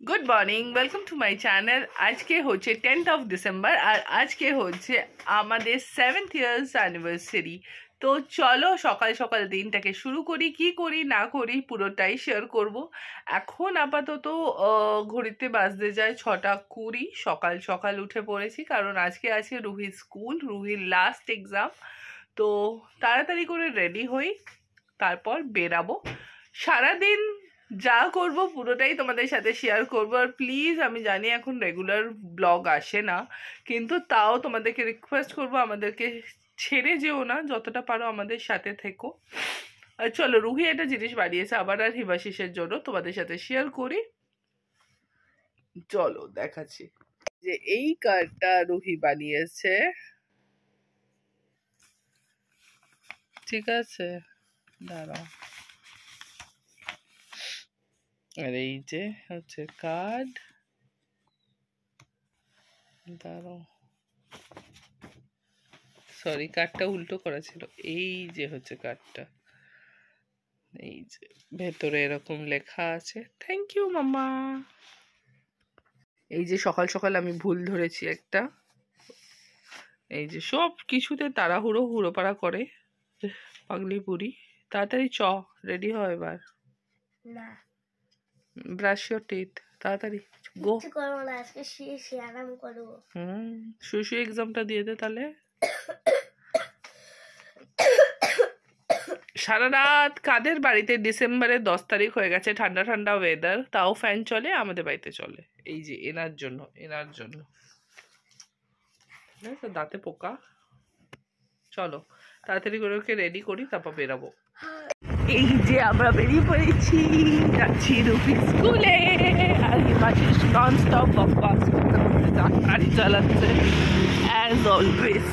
Good morning, welcome to my channel. আজকে হচ্ছে 10th of December আর আজকে হচ্ছে আমাদের 7th ইয়ার্স অ্যানিভার্সারি। তো চলো সকাল সকাল দিনটাকে শুরু করি, কি করি না করি পুরোটাই শেয়ার করব। এখন আপাতত ঘড়িতে বাজতে যায় 6:20। সকাল সকাল উঠে পড়েছি কারণ আজকে আছে রুহির স্কুল, রুহির লাস্ট এক্সাম। তো তাড়াতাড়ি করে রেডি হই, তারপর বেরাবো। সারাদিন যা করব পুরোটাই তোমাদের সাথে শেয়ার করব। আর প্লিজ, আমি জানি এখন রেগুলার ব্লগ আসে না, কিন্তু তাও তোমাদেরকে রিকোয়েস্ট করব আমাদেরকে ছেড়ে যেও না, যতটা পারো আমাদের সাথে থেকো। আর চলো, রুহি একটা জিনিস বানিয়েছে আবার আর হিবাশিসের জন্য, তোমাদের সাথে শেয়ার করি। চলো দেখাচ্ছি যে এই কার্ডটা রুহি বানিয়েছে, ঠিক আছে? দাঁড়াও, আর এই যে হচ্ছে কার্ড, দাঁড়াও, সরি কার্ডটা উল্টো করা ছিল। এই যে হচ্ছে কার্ডটা, এই যে ভেতরে এরকম লেখা আছে, থ্যাংক ইউ মামা। এই যে সকাল সকাল আমি ভুল ধরেছি একটা, এই যে সব কিছুতে তাড়াহুড়ো হুড়োপাড়া করে পাগলি বুড়ি। তাড়াতাড়ি রেডি হয় এবার, না ব্রাশ ইওর টিথ, তাড়াতাড়ি গো। কিছু করবো না, আজকে শুয়ে আরাম করবো। শুয়ে শুয়ে এক্সামটা দিয়ে দে তাহলে। সারা রাত কাদের বাড়িতে? ডিসেম্বরের 10 তারিখ হয়ে গেছে, ঠান্ডা ঠান্ডা ওয়েদার, তাও ফ্যান চলে, আমাদের বাড়িতে চলে। এই যে এনার জন্য, এনার জন্য দাঁতে পোকা। চলো তাড়াতাড়ি করে ওকে রেডি করি, তারপর বেরাবো। এই যে আমরা বেরিয়ে পড়েছি, যাচ্ছি রুফির স্কুলে। আর হিমাশিস নন স্টপ বকবাস করতে করতে গাড়ি চালাচ্ছে অ্যাজ অলওয়েজ।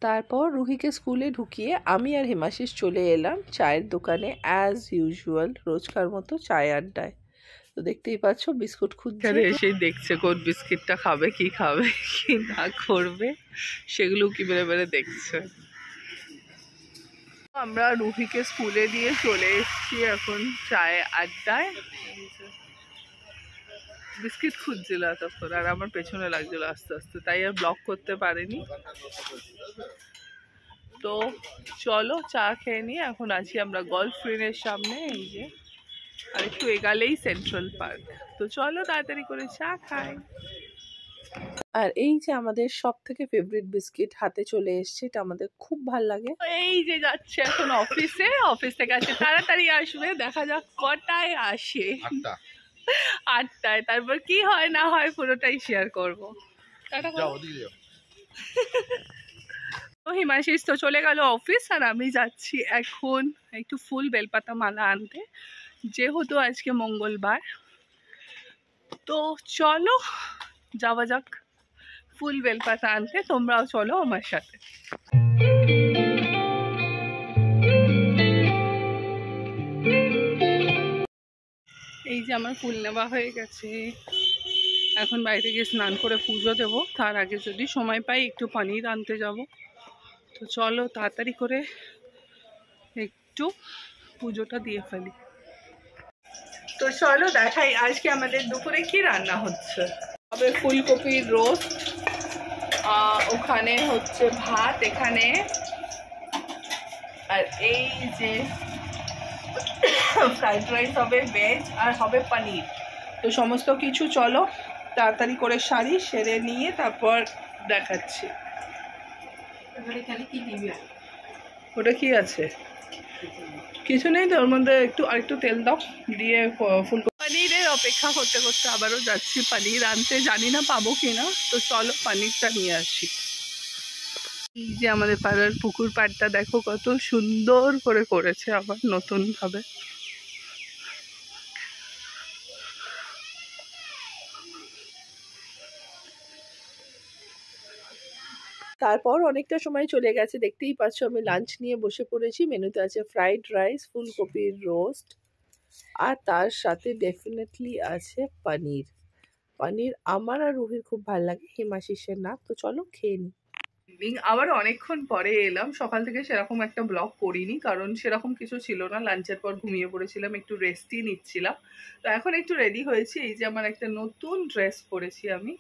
তারপর রুহিকে স্কুলে ঢুকিয়ে আমি আর হিমাশিস চলে এলাম চায়ের দোকানে, অ্যাজ ইউজুয়াল রোজকার মতো চায় আড্ডায়। তো দেখতেই পাচ্ছ বিস্কুট খুঁজছে, এসেই দেখছে কোন বিস্কিটটা খাবে, কি খাবে কি না করবে, সেগুলো কি বেড়ে বেড়ে দেখছে। আমরা রুহিকে স্কুলে দিয়ে চলে এসেছি এখন চায়ে আড্ডায়। বিস্কিট খুঁজছিল এতক্ষণ আর আমার পেছনে লাগছিল আস্তে আস্তে, তাই আর ব্লক করতে পারিনি। তো চলো চা খেয়ে নিয়ে এখন আছি আমরা গল্ফ গ্রিনের সামনে, এই যে আর একটু এগালেই সেন্ট্রাল পার্ক। তো চলো তাড়াতাড়ি করে চা খাই। আর এই যে আমাদের সব থেকে ফেভারিট বিস্কিট হাতে চলে এসছে, এটা আমাদের খুব ভাল লাগে। এই যে যাচ্ছে এখন অফিসে, অফিস থেকে আসে তাড়াতাড়ি আসবে, দেখা যাক কটায় আসে। 8টায়। তারপর কি হয় না হয় পুরোটাই শেয়ার করবো। হিমাশিস তো চলে গেল অফিস আর আমি যাচ্ছি এখন একটু ফুল বেলপাতা মালা আনতে, যেহেতু আজকে মঙ্গলবার। তো চলো যাওয়া যাক ফুল বেলপাতা আনতে, তোমরাও চলো আমার সাথে। এই যে আমার ফুল নেওয়া হয়ে গেছে, এখন বাইরে গিয়ে স্নান করে পুজো দেবো। তার আগে যদি সময় পাই একটু পনির আনতে যাব। তো চলো তাড়াতাড়ি করে একটু পুজোটা দিয়ে ফেলি। তো চলো দেখাই আজকে আমাদের দুপুরে কি রান্না হচ্ছে। তবে ফুলকপির রোস্ট, ওখানে হচ্ছে ভাত, এখানে আর এই যে ফ্রাইড রাইস হবে ভেজ, আর হবে পনির। তো সমস্ত কিছু চলো তাড়াতাড়ি করে সারি, সেরে নিয়ে তারপর দেখাচ্ছি। ওটা কি আছে? কিছু নেই তো, ওর মধ্যে একটু আরেকটু তেল দাও, দিয়ে ফুলকপি। পনিরের অপেক্ষা করতে করতে আবারও যাচ্ছি পনির আনতে, জানি না পাবো কিনা। তো চলো পনিরটা নিয়ে আসি। এই যে আমাদের পাড়ার পুকুর পাড়টা দেখো কত সুন্দর করে করেছে আবার নতুন ভাবে। তারপর অনেকটা সময় চলে গেছে, দেখতেই পাচ্ছ আমি লাঞ্চ নিয়ে বসে পড়েছি। মেনুতে আছে ফ্রাইড রাইস, ফুলকপির রোস্ট, আর তার সাথে ডেফিনেটলি আছে পনির। পনির আমার আর রুহির খুব ভালো লাগে, হিমাশিসের না। তো চলো খেয়ে নিই। আবার অনেকক্ষণ পরে এলাম, সকাল থেকে সেরকম একটা ব্লগ করিনি, কারণ সেরকম কিছু ছিল না। লাঞ্চের পর ঘুমিয়ে পড়েছিলাম, একটু রেস্টই নিচ্ছিলাম। তো এখন একটু রেডি হয়েছি। এই যে আমার একটা নতুন ড্রেস পরেছি আমি,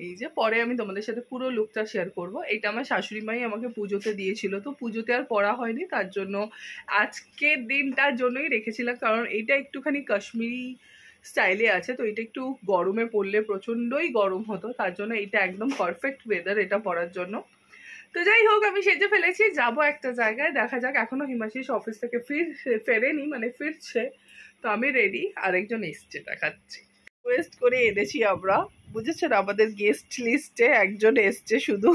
এই যে পরে আমি তোমাদের সাথে পুরো লুকটা শেয়ার করব। এটা আমার শাশুড়ি মাই আমাকে পুজোতে দিয়েছিল, তো পুজোতে আর পরা হয়নি, তার জন্য আজকের দিনটার জন্যই রেখেছিলাম। কারণ এইটা একটুখানি কাশ্মীরি স্টাইলে আছে, তো এটা একটু গরমে পরলে প্রচণ্ডই গরম হতো, তার জন্য এটা একদম পারফেক্ট ওয়েদার এটা পরার জন্য। তো যাই হোক, আমি সেজে ফেলেছি, যাব একটা জায়গায়, দেখা যাক। এখনো হিমাশিস অফিস থেকে ফেরেনি, মানে ফিরছে। তো আমি রেডি, আরেকজন এসছে, দেখাচ্ছি। রিকোয়েস্ট করে এনেছি আমরা, বুঝেছেন, আমাদের গেস্ট লিস্টে একজন এসছে শুধু।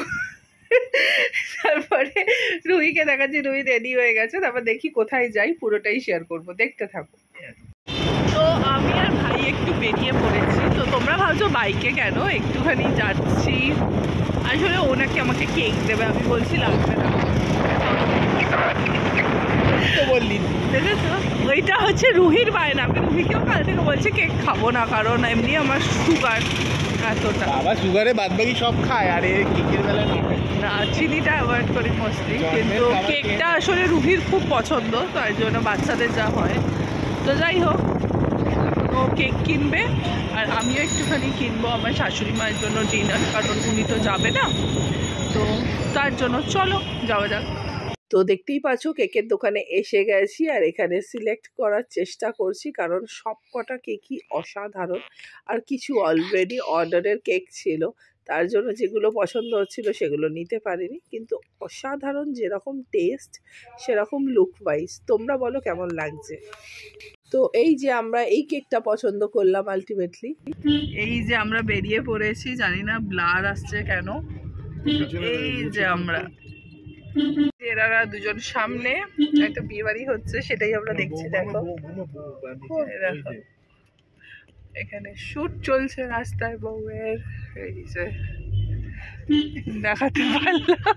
তারপরে রুহিকে দেখাচ্ছি, রুহি রেডি হয়ে গেছে। তারপর দেখি কোথায় যাই, পুরোটাই শেয়ার করব, দেখতে থাকো। তো আমি আর ভাই একটু বেরিয়ে পড়েছি। তো তোমরা ভাবছো বাইকে কেন, একটুখানি যাচ্ছি। আসলে ওনাকে আমাকে কেক দেবে, আমি বলছি লাগবে না। বললি দেখেছো, ওইটা হচ্ছে রুহির বায়না। আমি রুহিকেও কাল থেকে বলছি কেক খাবো না, কারণ এমনি আমার সুগার এতটা। আবার সুগারে বাদ বাকি সব খায়, আর এই কেকের বেলায় না, চিনিটা অ্যাভয়েড করি মোস্টলি, কিন্তু কেকটা আসলে রুহির খুব পছন্দ, তাই জন্য বাচ্চাদের যা হয়। তো যাই হোক, ও কেক কিনবে আর আমিও একটুখানি কিনবো আমার শাশুড়ি মায়ের জন্য ডিনার, কারণ উনি তো যাবে না। তো তার জন্য চলো যাওয়া যাক। তো দেখতেই পাচ্ছ কেকের দোকানে এসে গেছি, আর এখানে সিলেক্ট করার চেষ্টা করছি, কারণ সব কটা কেকই অসাধারণ। আর কিছু অলরেডি অর্ডারের কেক ছিল, তার জন্য যেগুলো পছন্দ হচ্ছিল সেগুলো নিতে পারিনি, কিন্তু অসাধারণ, যেরকম টেস্ট সেরকম লুক ওয়াইজ। তোমরা বলো কেমন লাগছে। তো এই যে আমরা এই কেকটা পছন্দ করলাম আলটিমেটলি। এই যে আমরা বেরিয়ে পড়েছি, জানি না ব্লার আসছে কেন। এই যে আমরা, এরা দুজন সামনে একটা বিয়ে বাড়ি হচ্ছে, সেটাই আমরা দেখছি। দেখো এখানে শুট চলছে রাস্তায় বউয়ের, এই যে দেখাতে পারলাম।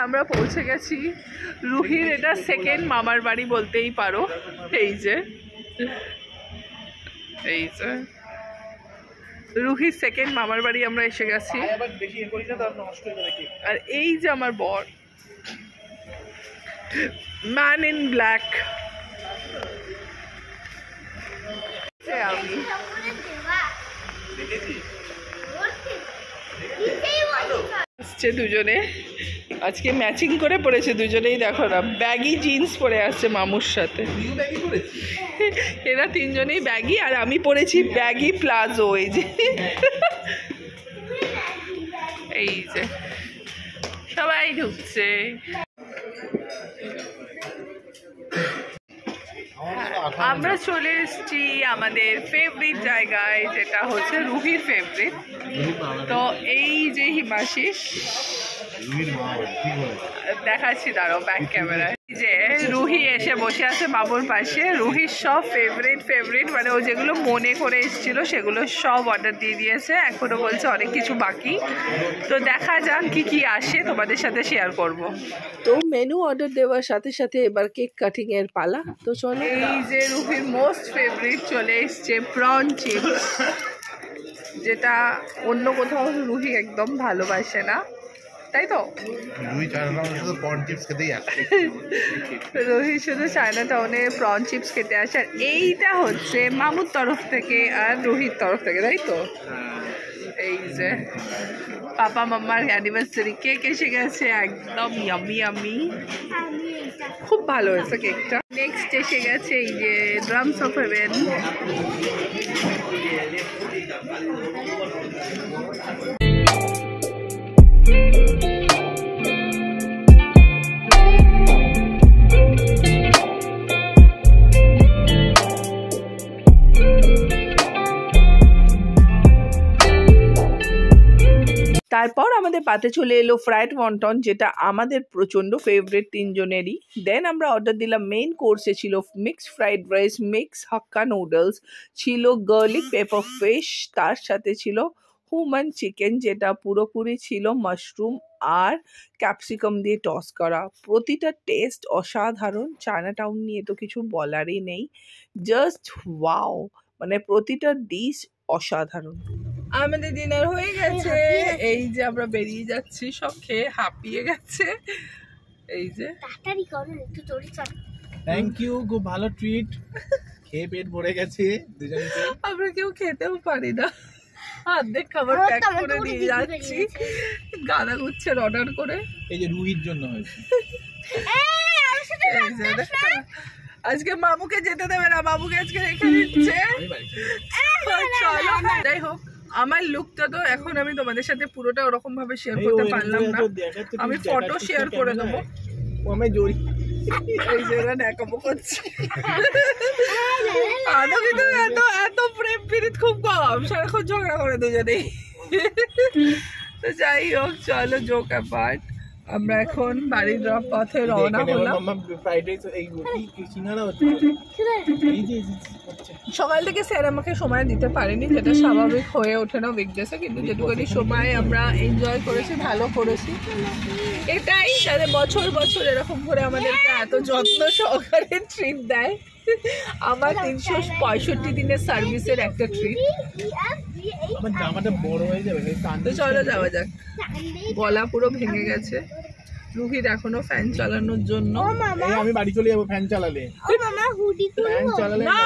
আমরা পৌঁছে গেছি রুহির, এটা সেকেন্ড মামার বাড়ি বলতেই পারো। এই যে রুহির সেকেন্ড মামার বাড়ি আমরা এসে গেছি। আর এই যে আমার বর, ম্যান ইন ব্ল্যাক। আমি আসছে দুজনে, আজকে ম্যাচিং করে পড়েছে দুজনেই। দেখো না, ব্যাগি জিন্স পরে আসছে মামুর সাথে। এরা তিনজনেই ব্যাগি, আর আমি পরেছি ব্যাগি প্লাজো। এই যে এই যে সবাই ঢুকছে। আমরা চলে এসেছি আমাদের ফেভারিট জায়গায়, যেটা হচ্ছে রুহির ফেভারিট। তো এই যে হিমাশিস, দেখাচ্ছি দাঁড়াও ব্যাক ক্যামেরায়। যে রুহি এসে বসে আছে মামুর পাশে। রুহির সব ফেভারিট মানে ও যেগুলো মনে করে এসেছিল সেগুলো সব অর্ডার দিয়ে দিয়েছে, এখনো বলছে অনেক কিছু বাকি। তো দেখা যাক কি কি আসে, তোমাদের সাথে শেয়ার করব। তো মেনু অর্ডার দেওয়ার সাথে সাথে এবার কেক কাটিং এর পালা। তো চলো, এই যে রুহির মোস্ট ফেভারিট চলে এসছে প্রন চিপস, যেটা অন্য কোথাও রুহি একদম ভালোবাসে না, তাই তো? রুহি শুধু চায়না টাউনে প্রন চিপস খেতে আসে। আর এইটা হচ্ছে মামুর তরফ থেকে আর রুহির তরফ থেকে, তাই তো? এই যে পাপা মাম্মার অ্যানিভার্সারি কেক এসে গেছে, একদম ইয়ামি ইয়ামি, খুব ভালো হয়েছে কেকটা। নেক্সট এসে গেছে এই যে ড্রামস অফ হেভেন। তারপর আমাদের পাতে চলে এলো ফ্রাইড ওয়ন্টন, যেটা আমাদের প্রচণ্ড ফেভারিট তিনজনেরই। দেন আমরা অর্ডার দিলাম মেইন কোর্সে ছিল মিক্সড ফ্রাইড রাইস, মিক্স হাক্কা নুডলস, ছিল গার্লিক পেপার ফিশ, তার সাথে ছিল হুমান চিকেন, যেটা পুরোপুরি ছিল মাশরুম আর ক্যাপসিকাম দিয়ে টস করা। প্রতিটা টেস্ট অসাধারণ। চায়নাটাউন নিয়ে তো কিছু বলারই নেই, জাস্ট ওয়াও, মানে প্রতিটা ডিশ অসাধারণ। আমাদের ডিনার হয়ে গেছে, এই যে আমরা বেরিয়ে যাচ্ছি, সব খেয়ে হাঁপিয়ে গেছে। এই যে তাড়াতাড়ি করো, একটু জোরে চল। থ্যাংক ইউ, খুব ভালো ট্রিট। খেয়ে পেট ভরে গেছে দুজনকে। আমরা কেউ খেতেও পারি না, অর্ধেক খাবার প্যাক করে নিয়ে যাচ্ছি গাদা গুচ্ছের অর্ডার করে। এই যে রুহির জন্য হয়েছে। এই যে দেখো, আজকে মামুকে যেতে দেবে না, মামুকে আজকে রেখে দিচ্ছে। চলো, যাই হোক, আমার লুকটা তো এখন আমি তোমাদের সাথে পুরোটা ওরকম ভাবে শেয়ার করতে পারলাম না, আমি ফটো শেয়ার করে দেবো। আমি জড়ি এই জায়গা দেখাবো করছি। আদৌ কিন্তু এত এত প্রেম প্রীত খুব কম, সারাক্ষণ ঝগড়া করে দুজনেই। তো যাই হোক, চলো জোক অ্যাপার্ট, আমরা এখন বাড়ির পথে রওনা হলাম। ফ্রাইড রাইস এই কি সিঙ্গারা হচ্ছে। এই যে সকাল থেকে স্যার আমাকে সময় দিতে পারেনি, যেটা স্বাভাবিক হয়ে ওঠে না উইকডেসে, কিন্তু যেটুকুনি সময় আমরা এনজয় করেছি, ভালো করেছি। এটাই যাদের বছর বছর এরকম করে আমাদেরকে এত যত্ন সহকারে ট্রিট দেয়। আমার 365 দিনের সার্ভিসের একটা ট্রিট। আমার জামাটা বড় হয়ে যাবে। তো চলো যাওয়া যাক। গলা পুরো ভেঙে গেছে রুহির এখনো ফ্যান চালানোর জন্য। এই আমি বাড়ি চলে যাবো ফ্যান চালালে। ফ্যান চালালে না,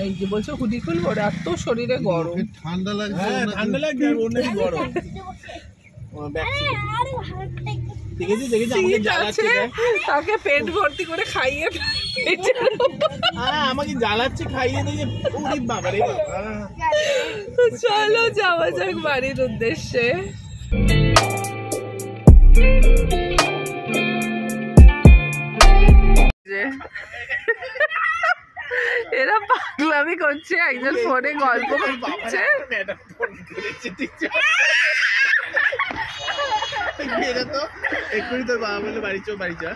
এই যে বলছো হুডি খুলবো, রাত তো শরীরে গরম, ঠান্ডা লাগছে। হ্যাঁ ঠান্ডা লাগছে, আর ওর নাকি গরম। দেখেছি দেখেছি, আমাকে জ্বালাচ্ছে। তাকে পেট ভর্তি করে খাইয়ে আমাকে জ্বালাচ্ছে, খাইয়ে দিয়ে। ওরে বাবা রে বাবা। চলো যাওয়া যাক বাড়ির উদ্দেশ্যে। এরা পাগলামি করছে, একজন ফোনে গল্প করছে। তো এক্ষুনি তোর বাবা বলে বাড়ি চো, বাড়ি চা।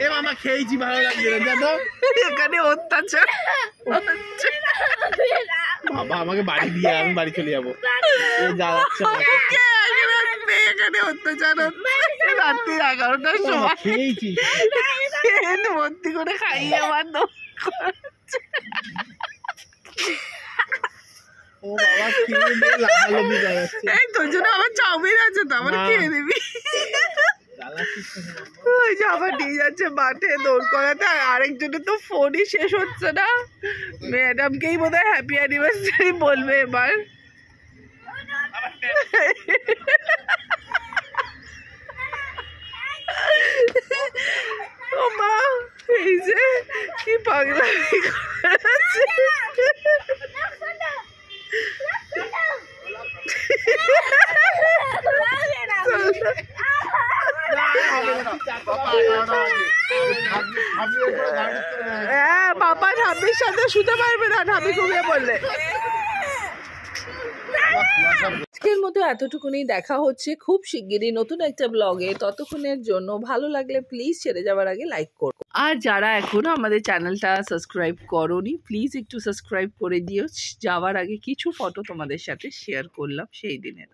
এ মামা খেয়েছি, ভালো লাগছে না। এখানে অত্যাচার, বাবা আমাকে বাড়ি দিয়ে, আমি বাড়ি চলে যাবো। এখানে অত্যাচার হচ্ছে। রাত্রি 11টার সময় খেয়েছি, পেট ভর্তি করে খাইয়ে আমার ও বাবা খেয়ে দিয়ে লাফালাফি করাচ্ছে। এই তোর জন্য আমার চাউমিন আছে, তো আমার খেয়ে দিবি। ওই যে আবার নিয়ে যাচ্ছে মাঠে দৌড় করাতে, আর আরেকজনের তো ফোনই শেষ হচ্ছে না। ম্যাডামকেই বোধহয় হ্যাপি অ্যানিভার্সারি বলবে এবার। ও মা, এই যে কি পাগলামি করেছে। হ্যাঁ, পাপা ঠাম্মির সাথে শুতে পারবে না, ঠাম্মি ঘুমিয়ে পড়লে। আজকের মতো এতটুকুনি, দেখা হচ্ছে খুব শিগগিরই নতুন একটা ব্লগে। ততক্ষণের জন্য ভালো লাগলে প্লিজ ছেড়ে যাওয়ার আগে লাইক করো, আর যারা এখনো আমাদের চ্যানেলটা সাবস্ক্রাইব করোনি প্লিজ একটু সাবস্ক্রাইব করে দিও। যাওয়ার আগে কিছু ফটো তোমাদের সাথে শেয়ার করলাম সেই দিনের।